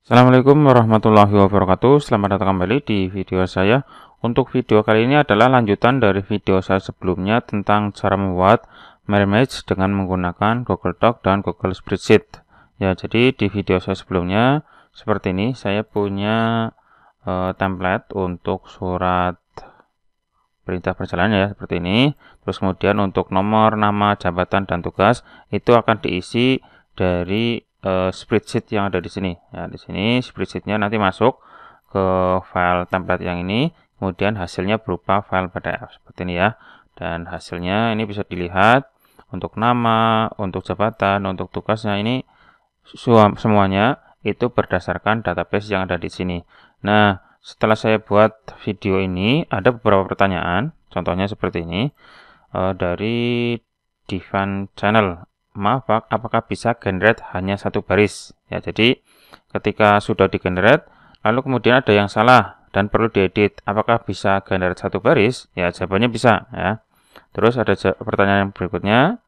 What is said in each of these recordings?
Assalamualaikum warahmatullahi wabarakatuh. Selamat datang kembali di video saya. Untuk video kali ini adalah lanjutan dari video saya sebelumnya tentang cara membuat mirror image dengan menggunakan Google Doc dan Google Spreadsheet. Ya, jadi di video saya sebelumnya seperti ini, saya punya template untuk surat perintah perjalanan ya, seperti ini. Terus kemudian untuk nomor, nama, jabatan, dan tugas itu akan diisi dari spreadsheet yang ada di sini. Ya, di sini spreadsheetnya nanti masuk ke file template yang ini, kemudian hasilnya berupa file PDF seperti ini ya. Dan hasilnya ini bisa dilihat untuk nama, untuk jabatan, untuk tugasnya ini semuanya itu berdasarkan database yang ada di sini. Nah, setelah saya buat video ini, ada beberapa pertanyaan, contohnya seperti ini, dari Divan Channel. Maaf Pak, apakah bisa generate hanya satu baris? Ya, jadi ketika sudah di generate, lalu kemudian ada yang salah dan perlu diedit. Apakah bisa generate satu baris? Ya, jawabannya bisa. Ya. Terus ada pertanyaan yang berikutnya,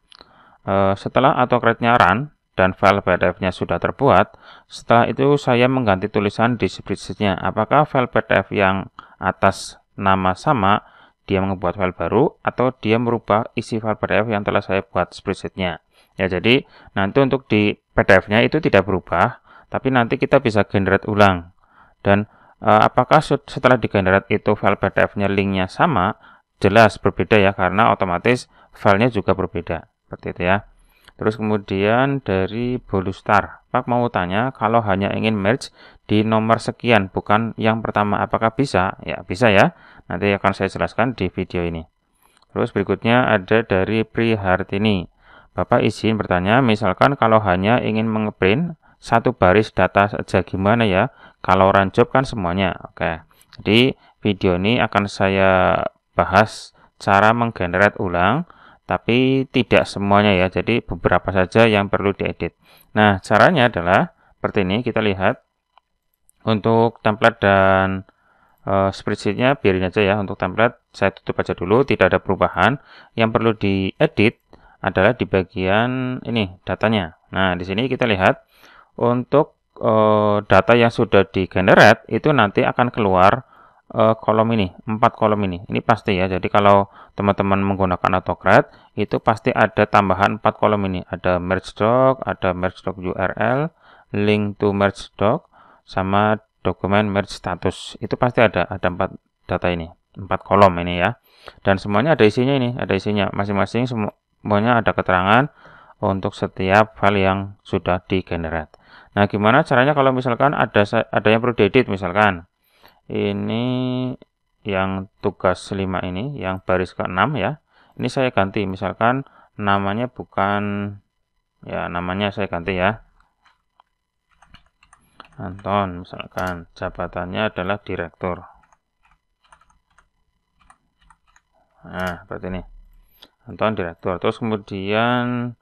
setelah autocrate-nya run dan file PDF-nya sudah terbuat, setelah itu saya mengganti tulisan di spreadsheet-nya. Apakah file PDF yang atas nama sama, dia membuat file baru, atau dia merubah isi file PDF yang telah saya buat spreadsheet-nya? Ya, jadi nanti untuk di PDF-nya itu tidak berubah, tapi nanti kita bisa generate ulang. Dan apakah setelah di generate itu file PDF-nya linknya sama? Jelas berbeda ya, karena otomatis filenya juga berbeda. Seperti itu ya. Terus kemudian dari Bolustar, Pak mau tanya, kalau hanya ingin merge di nomor sekian, bukan yang pertama, apakah bisa? Ya, bisa ya. Nanti akan saya jelaskan di video ini. Terus berikutnya ada dari Prihartini. Bapak izin bertanya, misalkan kalau hanya ingin mengeprint satu baris data saja, gimana ya? Kalau run job kan semuanya. Oke. Jadi video ini akan saya bahas cara menggenerate ulang, tapi tidak semuanya ya. Jadi beberapa saja yang perlu diedit. Nah, caranya adalah seperti ini. Kita lihat untuk template dan spreadsheet-nya biarin aja ya. Untuk template saya tutup aja dulu, tidak ada perubahan. Yang perlu diedit adalah di bagian ini datanya. Nah, di sini kita lihat untuk data yang sudah di generate itu nanti akan keluar kolom ini, 4 kolom ini. Ini pasti ya. Jadi kalau teman-teman menggunakan AutoCAD itu pasti ada tambahan 4 kolom ini. Ada merge doc, ada merge doc URL, link to merge doc, sama dokumen merge status. Itu pasti ada 4 data ini, 4 kolom ini ya. Dan semuanya ada isinya ini, ada isinya masing-masing semuanya ada keterangan untuk setiap file yang sudah di-generate. Nah, gimana caranya kalau misalkan ada yang perlu diedit, misalkan ini yang tugas 5 ini, yang baris ke-6 ya. Ini saya ganti, misalkan namanya bukan, ya namanya saya ganti ya. Anton, misalkan jabatannya adalah direktur. Nah, seperti ini. Anton direktur. Terus kemudian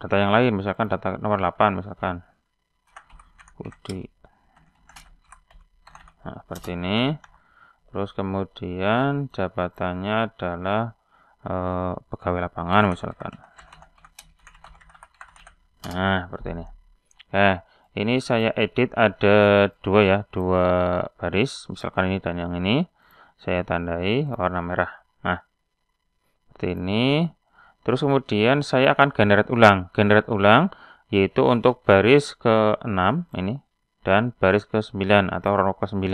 data yang lain, misalkan data nomor 8 misalkan Budi. Nah, seperti ini. Terus kemudian jabatannya adalah pegawai lapangan misalkan. Nah, seperti ini. Ini saya edit ada dua baris, misalkan ini dan yang ini. Saya tandai warna merah. Nah, seperti ini. Terus kemudian saya akan generate ulang yaitu untuk baris ke-6 ini dan baris ke-9 atau row ke-9.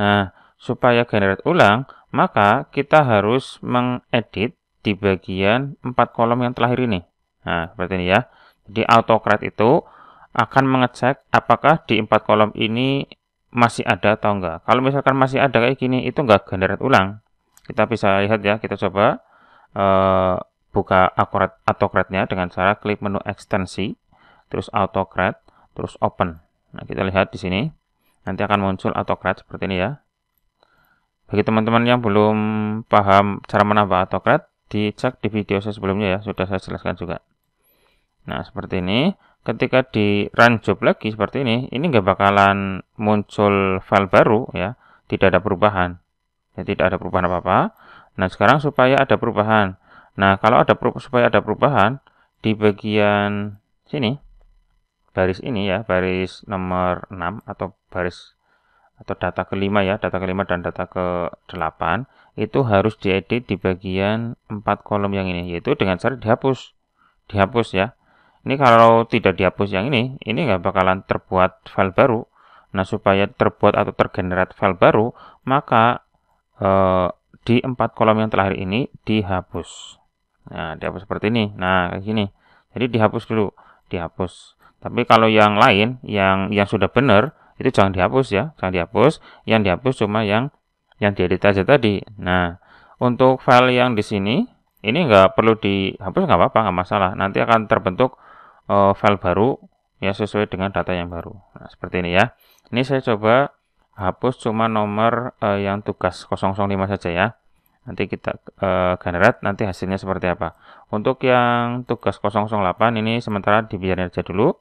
Nah, supaya generate ulang, maka kita harus mengedit di bagian 4 kolom yang terakhir ini. Nah, seperti ini ya. Jadi AutoCAD itu akan mengecek apakah di 4 kolom ini masih ada atau enggak. Kalau misalkan masih ada kayak gini, itu enggak generate ulang. Kita bisa lihat ya, kita coba buka AutoCAD-nya dengan cara klik menu ekstensi, terus AutoCAD, terus open. Nah, kita lihat di sini. Nanti akan muncul AutoCAD seperti ini ya. Bagi teman-teman yang belum paham cara menambah AutoCAD, dicek di video saya sebelumnya ya, sudah saya jelaskan juga. Nah, seperti ini. Ketika di run job lagi seperti ini nggak bakalan muncul file baru ya, tidak ada perubahan. Ya, tidak ada perubahan apa-apa. Nah, sekarang supaya ada perubahan. Nah, kalau supaya ada perubahan di bagian sini, baris ini ya, baris nomor 6 atau baris atau data kelima ya, data kelima dan data ke-8 itu harus diedit di bagian 4 kolom yang ini, yaitu dengan cara dihapus ya. Ini kalau tidak dihapus yang ini nggak bakalan terbuat file baru. Nah, supaya terbuat atau tergenerate file baru, maka di 4 kolom yang terakhir ini dihapus. Nah, dihapus seperti ini. Nah, kayak gini. Jadi dihapus dulu, dihapus. Tapi kalau yang lain, yang sudah benar, itu jangan dihapus ya, jangan dihapus. Yang dihapus cuma yang diedit aja tadi. Nah, untuk file yang di sini, ini nggak perlu dihapus, nggak apa-apa, nggak masalah. Nanti akan terbentuk file baru ya sesuai dengan data yang baru. Nah, seperti ini ya. Ini saya coba hapus cuma nomor yang tugas 005 saja ya. Nanti kita generate, nanti hasilnya seperti apa. Untuk yang tugas 008 ini sementara dibiarin aja dulu.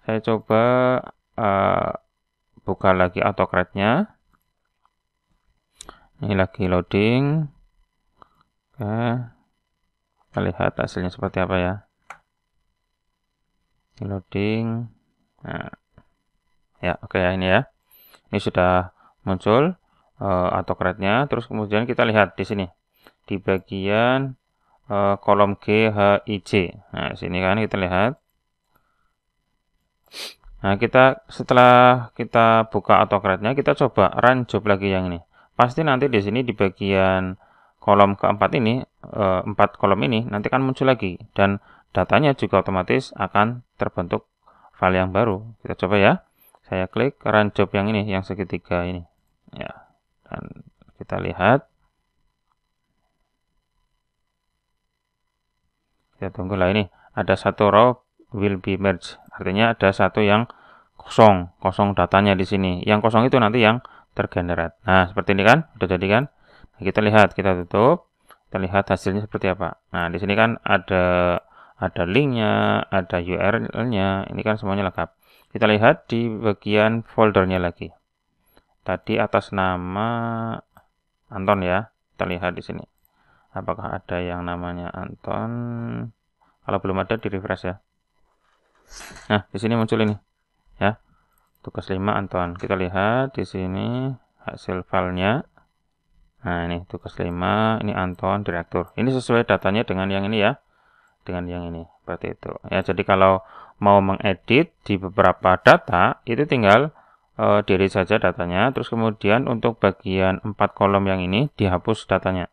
Saya coba buka lagi AutoCAD-nya. Ini lagi loading. Oke. Kita lihat hasilnya seperti apa ya. Ini loading. Nah. Ya, oke ya, ini ya. Ini sudah muncul AutoCAD-nya. Terus kemudian kita lihat di sini. Di bagian kolom G, H, I, J. Nah, di sini kan kita lihat. Nah, setelah kita buka AutoCAD-nya, kita coba run job lagi yang ini. Pasti nanti di sini di bagian kolom keempat ini, 4 kolom ini nanti akan muncul lagi dan datanya juga otomatis akan terbentuk file yang baru. Kita coba ya. Saya klik run job yang ini, yang segitiga ini. Ya. Dan kita lihat. Kita tunggulah ini. Ada satu row will be merged. Artinya ada satu yang kosong datanya di sini. Yang kosong itu nanti yang tergenerate. Nah, seperti ini kan, udah jadi kan? Nah, kita lihat, kita tutup, kita lihat hasilnya seperti apa. Nah, di sini kan ada linknya, ada URL-nya, ini kan semuanya lengkap. Kita lihat di bagian foldernya lagi. Tadi atas nama Anton ya, kita lihat di sini. Apakah ada yang namanya Anton? Kalau belum ada, di refresh ya. Nah, di sini muncul ini. Ya, tugas 5 Anton. Kita lihat di sini hasil filenya. Nah, ini tugas 5, ini Anton direktur. Ini sesuai datanya dengan yang ini ya. Dengan yang ini, seperti itu. Ya, jadi kalau mau mengedit di beberapa data, itu tinggal diedit saja datanya. Terus kemudian untuk bagian 4 kolom yang ini dihapus datanya.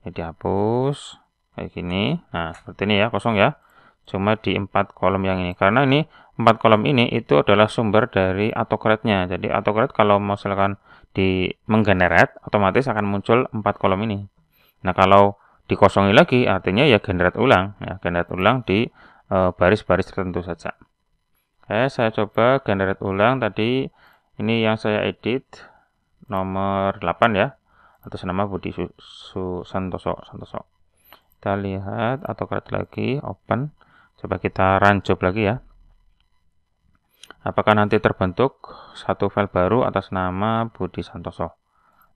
Ini dihapus kayak gini. Nah, seperti ini ya, kosong ya. Cuma di 4 kolom yang ini. Karena ini 4 kolom ini itu adalah sumber dari AutoCAD-nya. Jadi AutoCAD kalau misalkan menggenerate, otomatis akan muncul 4 kolom ini. Nah, kalau dikosongi lagi, artinya ya generate ulang. Ya, generate ulang di baris-baris tertentu saja. Oke, saya coba generate ulang tadi. Ini yang saya edit nomor 8 ya. Atas nama Budi Santoso. Kita lihat AutoCAD lagi, open. Coba kita run job lagi ya. Apakah nanti terbentuk satu file baru atas nama Budi Santoso.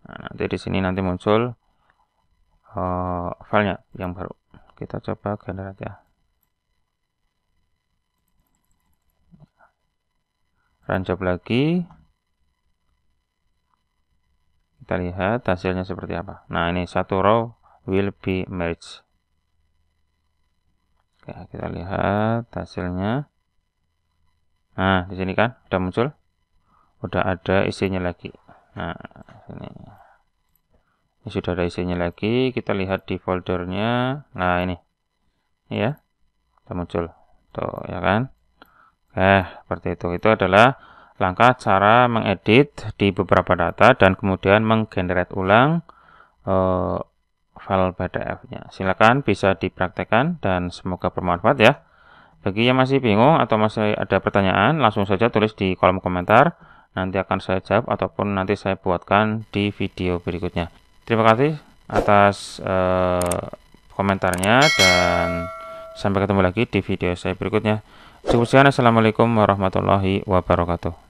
Nah, nanti di sini nanti muncul filenya yang baru. Kita coba generate ya. Run job lagi. Kita lihat hasilnya seperti apa. Nah, ini satu row will be merged. Oke, kita lihat hasilnya. Nah, di sini kan udah muncul. Udah ada isinya lagi. Nah, ini sudah ada isinya lagi. Kita lihat di foldernya. Nah, ini ya, udah muncul. Tuh, ya kan? Seperti itu. Itu adalah langkah cara mengedit di beberapa data dan kemudian menggenerate ulang file PDF-nya. Silakan bisa dipraktekkan dan semoga bermanfaat ya. Bagi yang masih bingung atau masih ada pertanyaan, langsung saja tulis di kolom komentar. Nanti akan saya jawab ataupun nanti saya buatkan di video berikutnya. Terima kasih atas komentarnya dan sampai ketemu lagi di video saya berikutnya. Assalamualaikum warahmatullahi wabarakatuh.